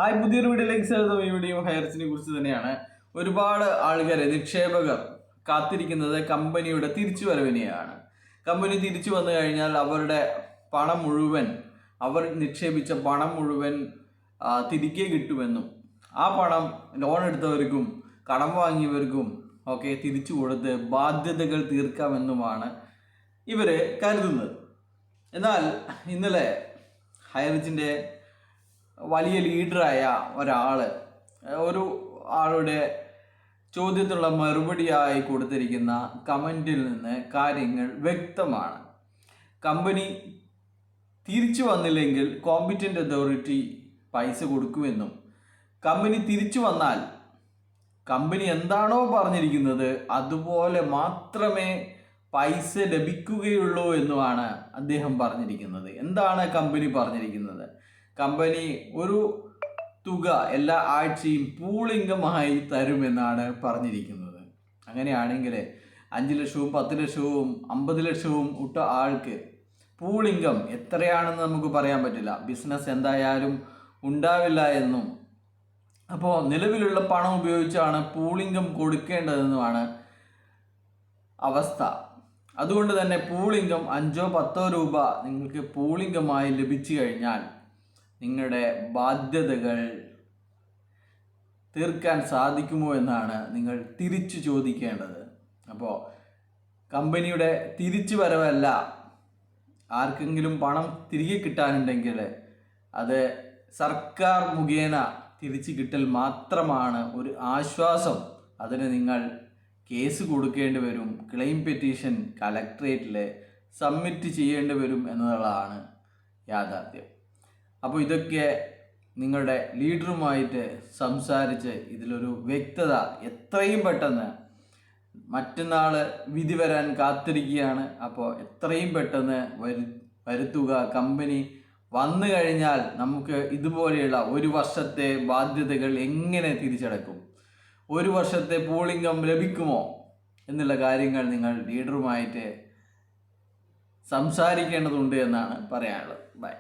Hi, പുതിയൊരു വീഡിയോയിലേക്ക് സ്വാഗതം. ഈ വീഡിയോ ഹയർസിനെ കുറിച്ച് തന്നെയാണ്. ഒരുപാട് ആൾക്കാരെ നിക്ഷേപകർ കാത്തിരിക്കുന്നത് കമ്പനിയുടെ തിരിച്ചുവരവിനെയാണ്. കമ്പനി തിരിച്ചു വന്നു കഴിഞ്ഞാൽ അവരുടെ പണം മുഴുവൻ, അവർ നിക്ഷേപിച്ച പണം മുഴുവൻ തിരികെ കിട്ടുമെന്നും ആ പണം ലോൺ എടുത്തവർക്കും കടം വാങ്ങിയവർക്കും ഒക്കെ തിരിച്ചു കൊടുത്ത് ബാധ്യതകൾ തീർക്കാമെന്നുമാണ് ഇവർ കരുതുന്നത്. എന്നാൽ ഇന്നലെ ഹൈറിച്ചിൻ്റെ വലിയ ലീഡറായ ഒരു ആളുടെ ചോദ്യത്തിനുള്ള മറുപടിയായി കൊടുത്തിരിക്കുന്ന കമൻറ്റിൽ നിന്ന് കാര്യങ്ങൾ വ്യക്തമാണ്. കമ്പനി തിരിച്ചു വന്നില്ലെങ്കിൽ കോമ്പറ്റന്റ് അതോറിറ്റി പൈസ കൊടുക്കുമെന്നും കമ്പനി തിരിച്ചു വന്നാൽ കമ്പനി എന്താണോ പറഞ്ഞിരിക്കുന്നത് അതുപോലെ മാത്രമേ പൈസ ലഭിക്കുകയുള്ളൂ എന്നുമാണ് അദ്ദേഹം പറഞ്ഞിരിക്കുന്നത്. എന്താണ് കമ്പനി പറഞ്ഞിരിക്കുന്നത്? കമ്പനി ഒരു തുക എല്ലാ ആഴ്ചയും പൂൾ ഇൻകമായി തരുമെന്നാണ് പറഞ്ഞിരിക്കുന്നത്. അങ്ങനെയാണെങ്കിൽ 5 ലക്ഷവും 10 ലക്ഷവും 50 ലക്ഷവും ഇട്ട ആൾക്ക് പൂൾ ഇൻകം എത്രയാണെന്ന് നമുക്ക് പറയാൻ പറ്റില്ല. ബിസിനസ് എന്തായാലും ഉണ്ടാവില്ല എന്നും അപ്പോൾ നിലവിലുള്ള പണം ഉപയോഗിച്ചാണ് പൂൾ ഇൻകം കൊടുക്കേണ്ടതെന്നുമാണ് അവസ്ഥ. അതുകൊണ്ട് തന്നെ പൂൾ ഇൻകം 5-10 രൂപ നിങ്ങൾക്ക് പൂൾ ഇൻകമായി ലഭിച്ചു കഴിഞ്ഞാൽ നിങ്ങളുടെ ബാധ്യതകൾ തീർക്കാൻ സാധിക്കുമോ എന്നാണ് നിങ്ങൾ തിരിച്ചു ചോദിക്കേണ്ടത്. അപ്പോൾ കമ്പനിയുടെ തിരിച്ചു വരവല്ല, ആർക്കെങ്കിലും പണം തിരികെ കിട്ടാനുണ്ടെങ്കിൽ അത് സർക്കാർ മുഖേന തിരിച്ചു കിട്ടൽ മാത്രമാണ് ഒരു ആശ്വാസം. അതിന് നിങ്ങൾ കേസ് കൊടുക്കേണ്ടി വരും, ക്ലെയിം പെറ്റീഷൻ കലക്ട്രേറ്റിൽ സബ്മിറ്റ് ചെയ്യേണ്ടി വരും എന്നതാണ് യാഥാർത്ഥ്യം. അപ്പോൾ ഇതൊക്കെ നിങ്ങളുടെ ലീഡറുമായിട്ട് സംസാരിച്ച് ഇതിലൊരു വ്യക്തത എത്രയും പെട്ടെന്ന്, മറ്റന്നാൾ വിധി വരാൻ കാത്തിരിക്കുകയാണ്. അപ്പോൾ എത്രയും പെട്ടെന്ന് വരുത്തുക. കമ്പനി വന്നു കഴിഞ്ഞാൽ നമുക്ക് ഇതുപോലെയുള്ള ഒരു വർഷത്തെ ബാധ്യതകൾ എങ്ങനെ തിരിച്ചടക്കും, ഒരു വർഷത്തെ പൂൾ ഇൻകം ലഭിക്കുമോ എന്നുള്ള കാര്യങ്ങൾ നിങ്ങൾ ലീഡറുമായിട്ട് സംസാരിക്കേണ്ടതുണ്ട് എന്നാണ് പറയാനുള്ളത്. ബൈ.